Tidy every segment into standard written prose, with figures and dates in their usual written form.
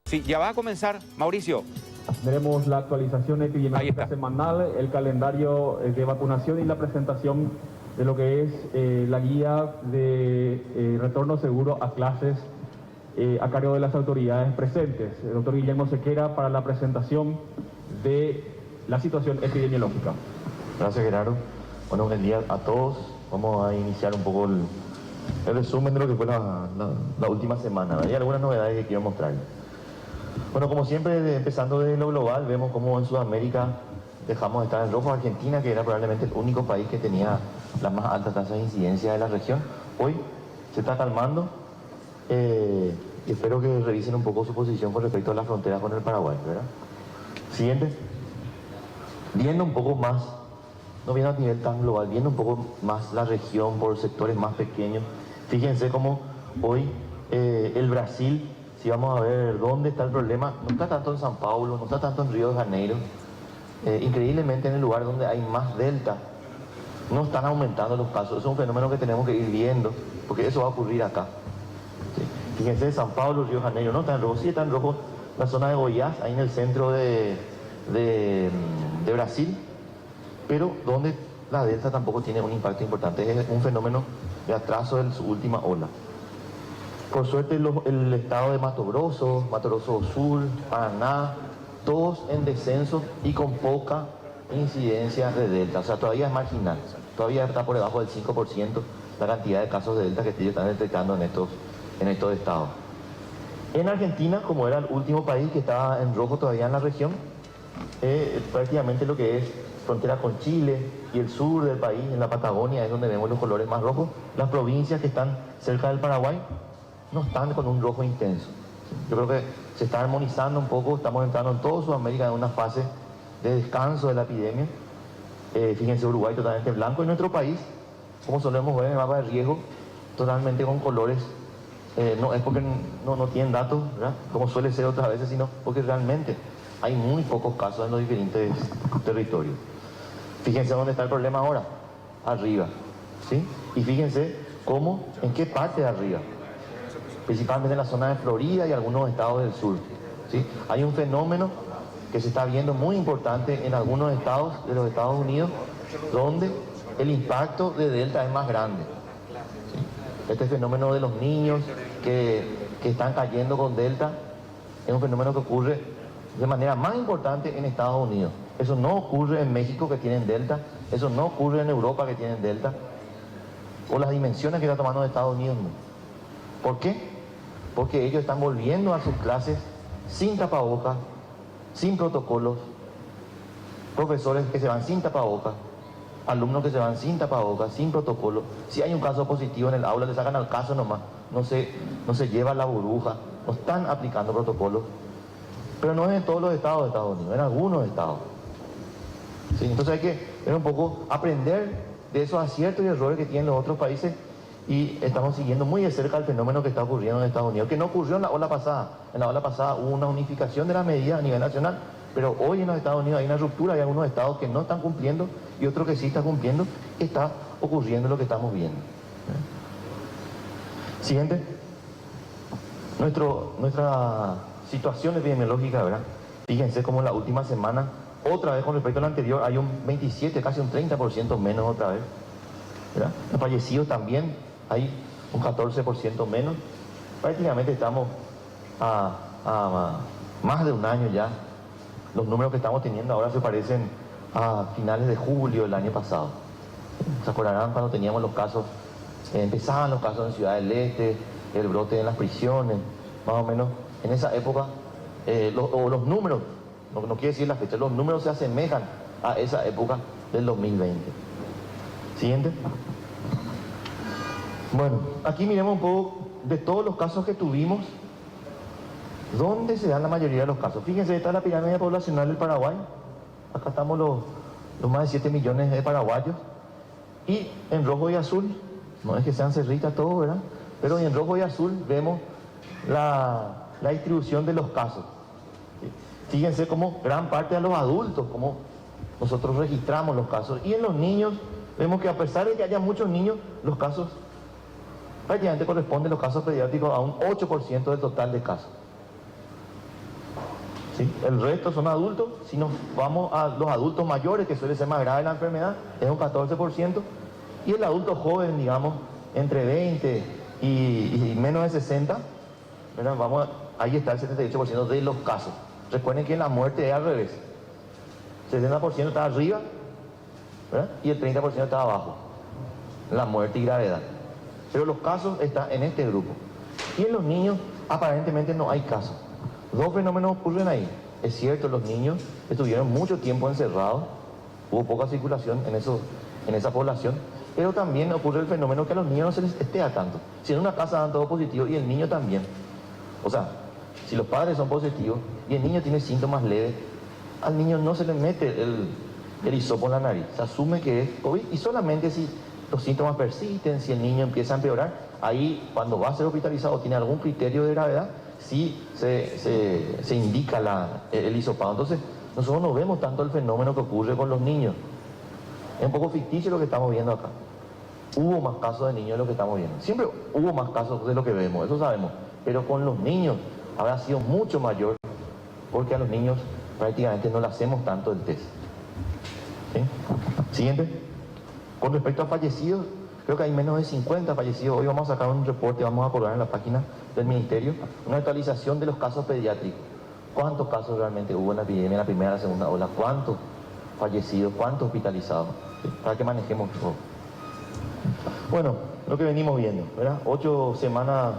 Sí, ya va a comenzar, Mauricio. Tendremos la actualización epidemiológica semanal, el calendario de vacunación y la presentación de lo que es la guía de retorno seguro a clases a cargo de las autoridades presentes. El doctor Guillermo Sequera para la presentación de la situación epidemiológica. Gracias, Gerardo. Bueno, buen día a todos. Vamos a iniciar un poco el resumen de lo que fue la última semana. Hay algunas novedades que quiero mostrarles. Bueno, como siempre, empezando desde lo global, vemos cómo en Sudamérica dejamos de estar en rojo. Argentina, que era probablemente el único país que tenía las más altas tasas de incidencia de la región, hoy se está calmando y espero que revisen un poco su posición con respecto a la frontera con el Paraguay, ¿verdad? Siguiente. Viendo un poco más, no viendo a nivel tan global, viendo un poco más la región por sectores más pequeños, fíjense cómo hoy el Brasil, si vamos a ver dónde está el problema, no está tanto en San Paulo, no está tanto en Río de Janeiro. Increíblemente en el lugar donde hay más delta, no están aumentando los casos. Es un fenómeno que tenemos que ir viendo, porque eso va a ocurrir acá. ¿Sí? Fíjense, San Paulo, Río de Janeiro, no está en rojo, sí está en rojo la zona de Goiás, ahí en el centro de Brasil, pero donde la delta tampoco tiene un impacto importante. Es un fenómeno de atraso de su última ola. Por suerte el estado de Mato Grosso Sur, Paraná, todos en descenso y con poca incidencia de delta. O sea, todavía es marginal, todavía está por debajo del 5% la cantidad de casos de delta que ellos están detectando en estos estados. En Argentina, como era el último país que estaba en rojo todavía en la región, prácticamente lo que es frontera con Chile y el sur del país, en la Patagonia, es donde vemos los colores más rojos. Las provincias que están cerca del Paraguay no están con un rojo intenso. Yo creo que se está armonizando un poco, estamos entrando en toda Sudamérica en una fase de descanso de la epidemia. Fíjense, Uruguay totalmente blanco, y nuestro país, como solemos ver en el mapa de riesgo, totalmente con colores. No es porque no tienen datos, ¿verdad?, como suele ser otras veces, sino porque realmente hay muy pocos casos en los diferentes territorios. Fíjense dónde está el problema ahora, arriba, ¿sí? Y fíjense cómo, en qué parte de arriba, principalmente en la zona de Florida y algunos estados del sur, ¿sí? Hay un fenómeno que se está viendo muy importante en algunos estados de los Estados Unidos, donde el impacto de delta es más grande, ¿sí? Este fenómeno de los niños que están cayendo con delta es un fenómeno que ocurre de manera más importante en Estados Unidos. Eso no ocurre en México, que tienen delta, eso no ocurre en Europa, que tienen delta, o las dimensiones que está tomando Estados Unidos no. ¿Por qué? Porque ellos están volviendo a sus clases sin tapabocas, sin protocolos, profesores que se van sin tapabocas, alumnos que se van sin tapabocas, sin protocolo. Si hay un caso positivo en el aula, le sacan al caso nomás, no se lleva la burbuja, no están aplicando protocolos. Pero no es en todos los estados de Estados Unidos, en algunos estados. ¿Sí? Entonces hay que ver un poco, aprender de esos aciertos y errores que tienen los otros países, y estamos siguiendo muy de cerca el fenómeno que está ocurriendo en Estados Unidos, que no ocurrió en la ola pasada. En la ola pasada hubo una unificación de las medidas a nivel nacional, pero hoy en los Estados Unidos hay una ruptura, hay algunos estados que no están cumpliendo y otros que sí están cumpliendo. Está ocurriendo lo que estamos viendo. Siguiente. Nuestra situación epidemiológica, ¿verdad? Fíjense cómo en la última semana, otra vez con respecto a la anterior, hay un 27, casi un 30% menos otra vez, ¿verdad? Los fallecidos también hay un 14% menos. Prácticamente estamos a más de un año ya. Los números que estamos teniendo ahora se parecen a finales de julio del año pasado. ¿Se acordarán cuando teníamos los casos, empezaban los casos en Ciudad del Este, el brote en las prisiones, más o menos en esa época? Los números, no quiere decir la fecha, los números se asemejan a esa época del 2020. Siguiente. Bueno, aquí miremos un poco de todos los casos que tuvimos, ¿dónde se dan la mayoría de los casos? Fíjense, esta es la pirámide poblacional del Paraguay. Acá estamos los más de 7 millones de paraguayos. Y en rojo y azul, no es que sean cerritas todos, ¿verdad?, pero en rojo y azul vemos la distribución de los casos. Fíjense cómo gran parte de los adultos, como nosotros registramos los casos. Y en los niños, vemos que a pesar de que haya muchos niños, los casos prácticamente corresponden, los casos pediátricos, a un 8% del total de casos. ¿sí? El resto son adultos. Si nos vamos a los adultos mayores, que suele ser más grave la enfermedad, es un 14%. Y el adulto joven, digamos, entre 20 y menos de 60, ¿verdad? Ahí está el 78% de los casos. Recuerden que la muerte es al revés. El 60% está arriba, ¿verdad? Y el 30% está abajo. La muerte y gravedad. Pero los casos están en este grupo. Y en los niños, aparentemente no hay casos. Dos fenómenos ocurren ahí. Es cierto, los niños estuvieron mucho tiempo encerrados, hubo poca circulación en esa población, pero también ocurre el fenómeno que a los niños no se les estea tanto. Si en una casa dan todo positivo y el niño también. O sea, si los padres son positivos y el niño tiene síntomas leves, al niño no se le mete el hisopo en la nariz. Se asume que es COVID y solamente si los síntomas persisten, si el niño empieza a empeorar, ahí cuando va a ser hospitalizado tiene algún criterio de gravedad, sí se indica el hisopado. Entonces, nosotros no vemos tanto el fenómeno que ocurre con los niños. Es un poco ficticio lo que estamos viendo acá. Hubo más casos de niños de lo que estamos viendo. Siempre hubo más casos de lo que vemos, eso sabemos. Pero con los niños habrá sido mucho mayor, porque a los niños prácticamente no le hacemos tanto el test. ¿Sí? Siguiente. Con respecto a fallecidos, creo que hay menos de 50 fallecidos. Hoy vamos a sacar un reporte, vamos a colgar en la página del Ministerio, una actualización de los casos pediátricos. ¿Cuántos casos realmente hubo en la epidemia, en la primera y la segunda ola? ¿Cuántos fallecidos? ¿Cuántos hospitalizados? ¿Sí? Para que manejemos todo. Bueno, lo que venimos viendo, ¿verdad? 8 semanas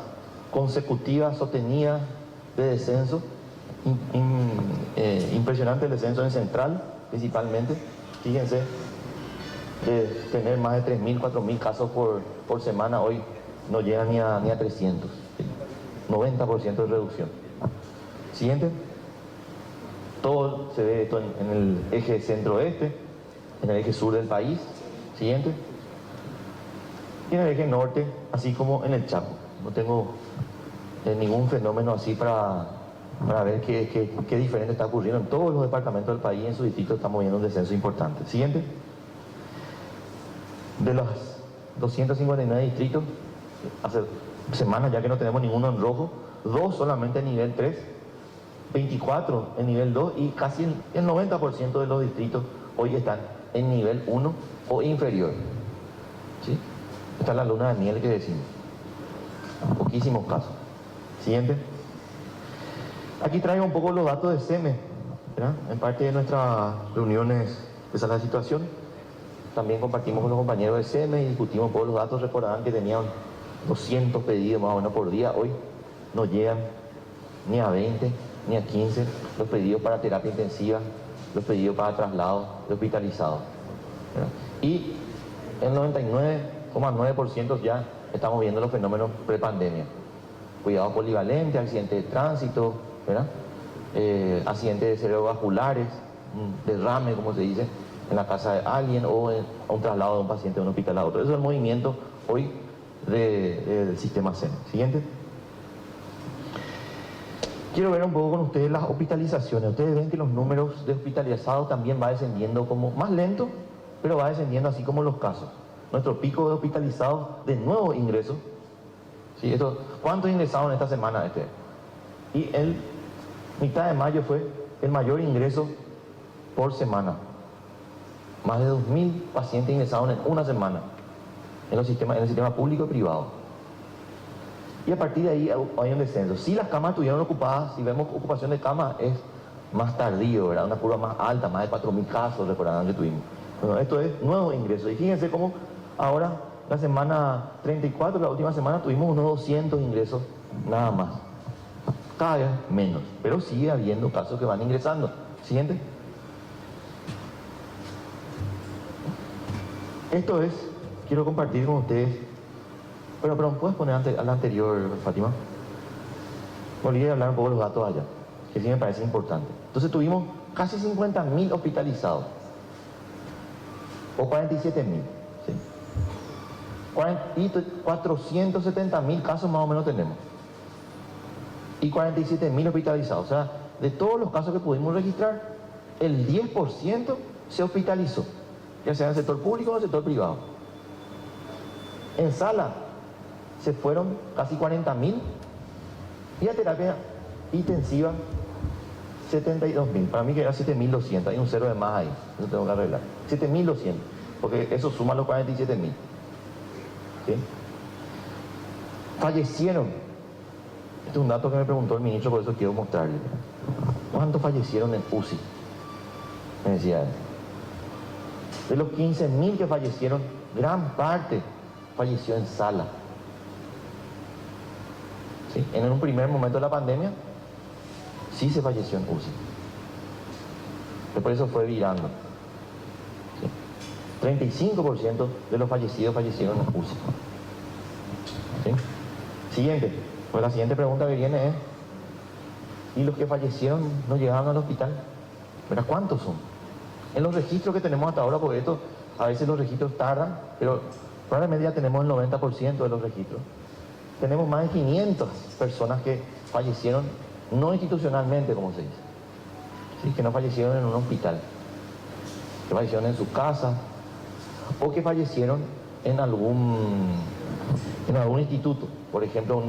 consecutivas sostenidas de descenso. Impresionante el descenso en Central, principalmente. Fíjense, de tener más de 3.000, 4.000 casos por semana, hoy no llega ni a 300. ¿Sí? 90% de reducción. Siguiente. Todo se ve esto en el eje centro-oeste, en el eje sur del país. Siguiente. Y en el eje norte, así como en el Chaco. No tengo ningún fenómeno así para ver qué diferente está ocurriendo. En todos los departamentos del país, en su distrito, estamos viendo un descenso importante. Siguiente. De los 259 distritos, hace semanas ya que no tenemos ninguno en rojo, 2 solamente en nivel 3, 24 en nivel 2 y casi el 90% de los distritos hoy están en nivel 1 o inferior. ¿Sí? Esta es la luna de miel que decimos. Poquísimos casos. Siguiente. Aquí traigo un poco los datos de SEME, ¿verdad? En parte de nuestras reuniones, esa es la situación. También compartimos con los compañeros de SEME y discutimos un poco los datos. Recordarán que tenían 200 pedidos más o menos por día. Hoy no llegan ni a 20, ni a 15 los pedidos para terapia intensiva, los pedidos para traslados de hospitalizados, ¿verdad? Y el 99,9% ya estamos viendo los fenómenos prepandemia. Cuidados polivalentes, accidentes de tránsito, ¿verdad? Accidentes cerebrovasculares, derrame, como se dice, en la casa de alguien o en un traslado de un paciente de un hospital a otro. Eso es el movimiento hoy del sistema SEM. Siguiente. Quiero ver un poco con ustedes las hospitalizaciones. Ustedes ven que los números de hospitalizados también va descendiendo como más lento, pero va descendiendo así como los casos. Nuestro pico de hospitalizados de nuevo ingresos. ¿Sí? ¿Cuántos ingresaron esta semana? Y el mitad de mayo fue el mayor ingreso por semana. Más de 2.000 pacientes ingresaron en una semana en el sistema público y privado. Y a partir de ahí hay un descenso. Si las camas estuvieron ocupadas, si vemos ocupación de camas, es más tardío, ¿verdad? Una curva más alta, más de 4.000 casos, recordarán que tuvimos. Bueno, esto es nuevo ingreso. Y fíjense cómo ahora, la semana 34, la última semana, tuvimos unos 200 ingresos, nada más. Cada vez menos, pero sigue habiendo casos que van ingresando. Siguiente. Esto es, quiero compartir con ustedes, pero ¿puedes poner a la anterior, Fátima? Me olvidé de hablar un poco de los datos allá, que sí me parece importante. Entonces tuvimos casi 50.000 hospitalizados, o 47.000, ¿sí? Y 470.000 casos más o menos tenemos, y 47.000 hospitalizados. O sea, de todos los casos que pudimos registrar, el 10% se hospitalizó, ya sea en el sector público o en el sector privado. En sala se fueron casi 40.000 y a terapia intensiva 72.000. Para mí que era 7.200. Hay un cero de más ahí. Eso tengo que arreglar. 7.200. Porque eso suma los 47.000. ¿Sí? Fallecieron. Este es un dato que me preguntó el ministro, por eso quiero mostrarle. ¿Cuántos fallecieron en UCI? Me decía él. De los 15.000 que fallecieron, gran parte falleció en sala. ¿Sí? En un primer momento de la pandemia, sí se falleció en UCI. Después eso fue virando. ¿Sí? 35% de los fallecidos fallecieron en UCI. ¿Sí? Siguiente. Pues la siguiente pregunta que viene es, ¿y los que fallecieron no llegaron al hospital? ¿Verdad? ¿Cuántos son? En los registros que tenemos hasta ahora, porque esto, a veces los registros tardan, pero probablemente ya tenemos el 90% de los registros. Tenemos más de 500 personas que fallecieron no institucionalmente, como se dice. ¿Sí? Que no fallecieron en un hospital, que fallecieron en su casa, o que fallecieron en algún instituto, por ejemplo,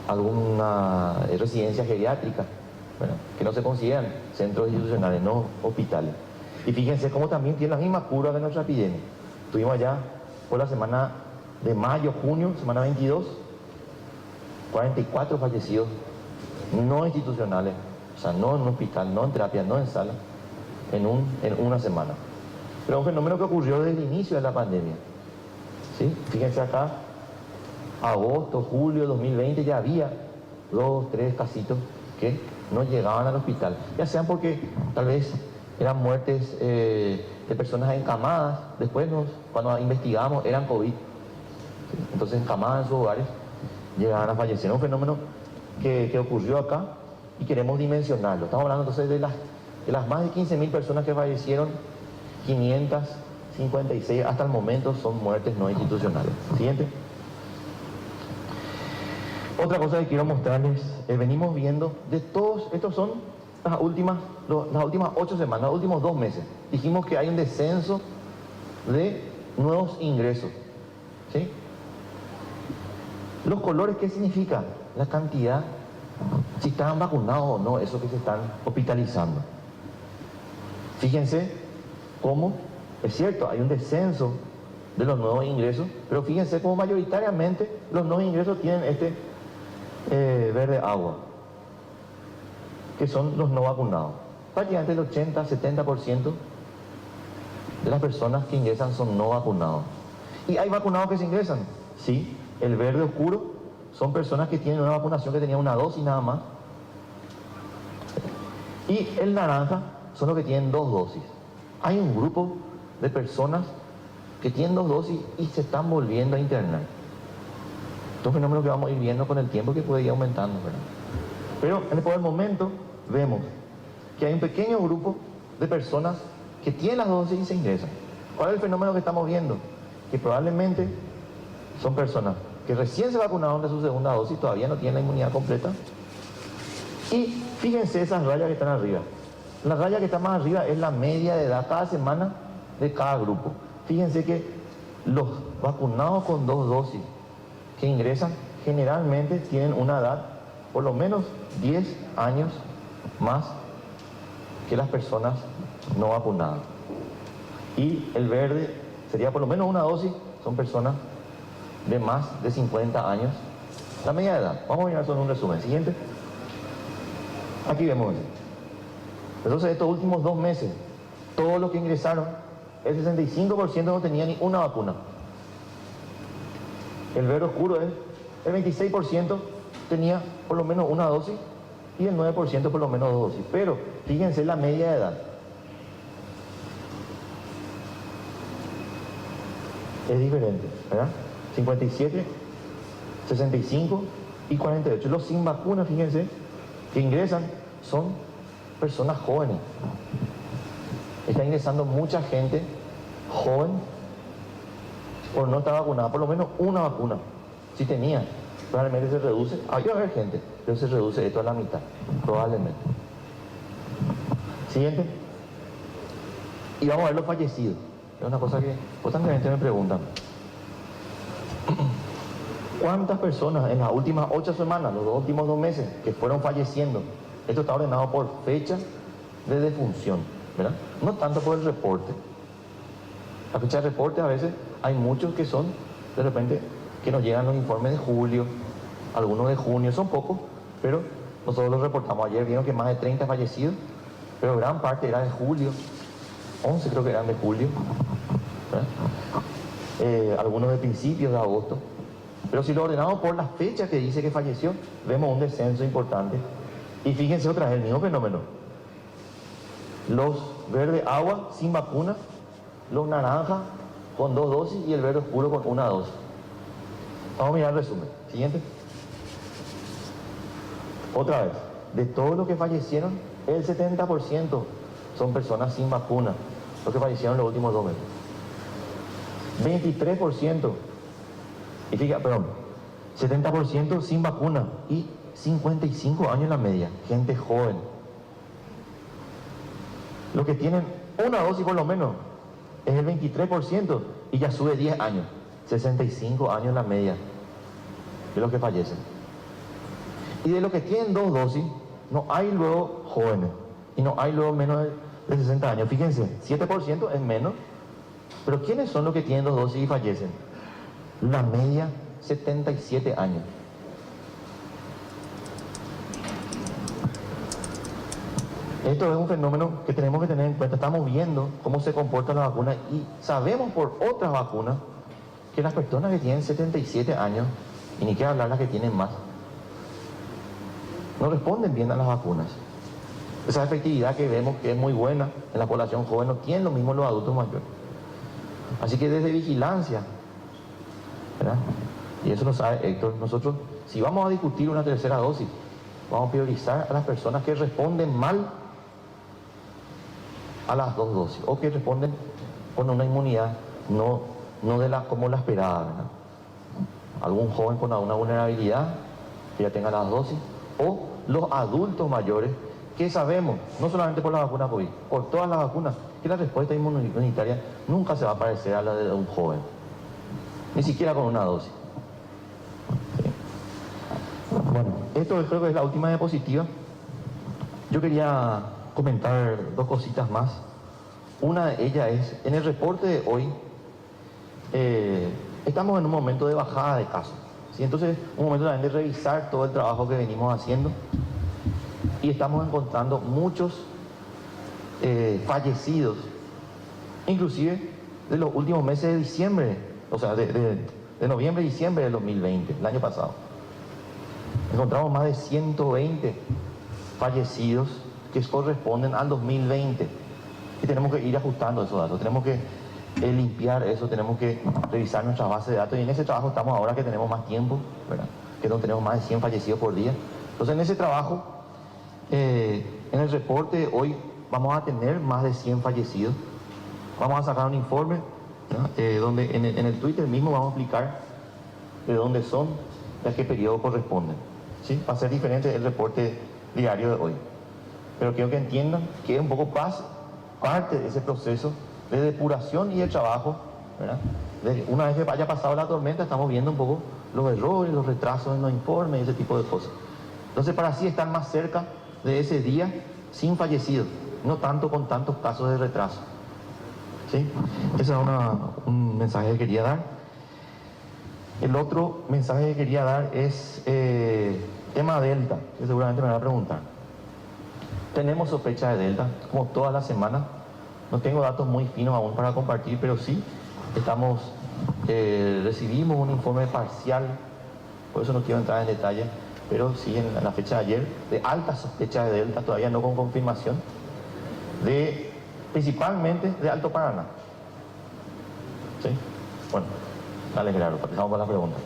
alguna residencia geriátrica, bueno, que no se consideran centros institucionales, no hospitales. Y fíjense cómo también tiene la misma curva de nuestra epidemia. Estuvimos allá por la semana de mayo, junio, semana 22, 44 fallecidos no institucionales, o sea, no en un hospital, no en terapia, no en sala, en una semana. Pero un fenómeno que ocurrió desde el inicio de la pandemia. ¿Sí? Fíjense acá, agosto, julio de 2020 ya había 2, 3 casitos que no llegaban al hospital, ya sean porque tal vez eran muertes de personas encamadas, después cuando investigamos eran COVID, ¿sí? Entonces encamadas en sus hogares llegaban a fallecer. Un fenómeno que ocurrió acá y queremos dimensionarlo. Estamos hablando entonces de las más de 15.000 personas que fallecieron, 556 hasta el momento son muertes no institucionales. Siguiente. Otra cosa que quiero mostrarles, venimos viendo de todos, estos son las últimas 8 semanas, los últimos 2 meses. Dijimos que hay un descenso de nuevos ingresos. ¿Sí? Los colores, ¿qué significa? La cantidad, si estaban vacunados o no, esos que se están hospitalizando. Fíjense cómo, es cierto, hay un descenso de los nuevos ingresos, pero fíjense cómo mayoritariamente los nuevos ingresos tienen este verde agua, que son los no vacunados. Prácticamente el 80-70% de las personas que ingresan son no vacunados. ¿Y hay vacunados que se ingresan? Sí, el verde oscuro son personas que tienen una vacunación que tenían una dosis nada más. Y el naranja son los que tienen 2 dosis. Hay un grupo de personas que tienen 2 dosis y se están volviendo a internar. Esto es un fenómeno que vamos a ir viendo con el tiempo, que puede ir aumentando, ¿verdad? Pero por el momento vemos que hay un pequeño grupo de personas que tienen las dosis y se ingresan. ¿Cuál es el fenómeno que estamos viendo? Que probablemente son personas que recién se vacunaron de su segunda dosis, todavía no tienen la inmunidad completa. Y fíjense esas rayas que están arriba. La raya que está más arriba es la media de edad cada semana de cada grupo. Fíjense que los vacunados con 2 dosis que ingresan generalmente tienen una edad por lo menos 10 años más que las personas no vacunadas. Y el verde sería por lo menos una dosis, son personas de más de 50 años. La media de edad, vamos a mirar solo un resumen. Siguiente. Aquí vemos eso. Entonces estos últimos 2 meses, todos los que ingresaron, el 65% no tenía ni una vacuna. El verde oscuro es, el 26% tenía por lo menos una dosis y el 9% por lo menos 2 dosis. Pero fíjense la media de edad. Es diferente, ¿verdad? 57, 65 y 48. Los sin vacuna, fíjense, que ingresan son personas jóvenes. Está ingresando mucha gente joven por no estar vacunada, por lo menos una vacuna. Si tenía, probablemente se reduce. Hay que haber gente, pero se reduce esto a la mitad, probablemente. Siguiente. Y vamos a ver los fallecidos. Es una cosa que constantemente me preguntan. ¿Cuántas personas en las últimas 8 semanas, los últimos 2 meses, que fueron falleciendo Esto está ordenado por fecha de defunción, ¿verdad? No tanto por el reporte. La fecha de reporte a veces hay muchos que son, de repente, que nos llegan los informes de julio, algunos de junio, son pocos, pero nosotros los reportamos. Ayer vieron que más de 30 fallecidos, pero gran parte era de julio, 11 creo que eran de julio, algunos de principios de agosto. Pero si lo ordenamos por la fecha que dice que falleció, vemos un descenso importante. Y fíjense otra vez, el mismo fenómeno. Los verde agua sin vacuna, los naranjas con 2 dosis y el verde oscuro con 1 dosis. Vamos a mirar el resumen. Siguiente. Otra vez, de todos los que fallecieron, el 70% son personas sin vacuna, los que fallecieron en los últimos 2 meses. 23%, y fíjate, perdón, 70% sin vacuna y 55 años en la media, gente joven. Los que tienen 1 dosis por lo menos es el 23% y ya sube 10 años, 65 años en la media de los que fallecen. Y de los que tienen 2 dosis, no hay luego jóvenes y no hay luego menos de 60 años. Fíjense, 7% es menos, pero ¿quiénes son los que tienen 2 dosis y fallecen? La media, 77 años. Esto es un fenómeno que tenemos que tener en cuenta. Estamos viendo cómo se comporta la vacuna y sabemos por otras vacunas que las personas que tienen 77 años, y ni quiero hablar las que tienen más, no responden bien a las vacunas. Esa efectividad que vemos que es muy buena en la población joven no tiene lo mismo los adultos mayores. Así que desde vigilancia, ¿verdad? Y eso lo sabe Héctor, nosotros, si vamos a discutir una tercera dosis, vamos a priorizar a las personas que responden mal a las 2 dosis o que responden con una inmunidad no de la como la esperada, ¿verdad? Algún joven con alguna vulnerabilidad que ya tenga las dosis, o los adultos mayores que sabemos, no solamente por la vacuna COVID, por todas las vacunas, que la respuesta inmunitaria nunca se va a parecer a la de un joven, ni siquiera con 1 dosis. ¿Sí? Bueno, esto creo que es la última diapositiva. Yo quería comentar 2 cositas más. Una de ellas es, en el reporte de hoy, estamos en un momento de bajada de casos, ¿sí? Entonces, un momento también de revisar todo el trabajo que venimos haciendo, y estamos encontrando muchos fallecidos, inclusive de los últimos meses de diciembre, o sea, de noviembre y diciembre del 2020, el año pasado. Encontramos más de 120 fallecidos que corresponden al 2020, y tenemos que ir ajustando esos datos, tenemos que limpiar eso, tenemos que revisar nuestras bases de datos, y en ese trabajo estamos ahora que tenemos más tiempo, ¿verdad? Que no tenemos más de 100 fallecidos por día. Entonces, en ese trabajo, en el reporte hoy vamos a tener más de 100 fallecidos. Vamos a sacar un informe, ¿no? Donde en el Twitter mismo vamos a explicar de dónde son y a qué periodo corresponden, ¿sí? Va a ser diferente el reporte diario de hoy, pero quiero que entiendan que es un poco parte de ese proceso de depuración y de trabajo, ¿verdad? Una vez que haya pasado la tormenta, estamos viendo un poco los errores, los retrasos en los informes y ese tipo de cosas. Entonces, para así estar más cerca de ese día sin fallecidos, no tanto con tantos casos de retraso, ¿sí? Ese es un mensaje que quería dar. El otro mensaje que quería dar es tema Delta, que seguramente me van a preguntar. Tenemos sospecha de Delta, como todas las semanas. No tengo datos muy finos aún para compartir, pero sí recibimos un informe parcial, por eso no quiero entrar en detalle, pero sí en la fecha de ayer, de alta sospecha de Delta, todavía no con confirmación, principalmente de Alto Paraná. ¿Sí? Bueno, dale, Gerardo, pasamos para la pregunta.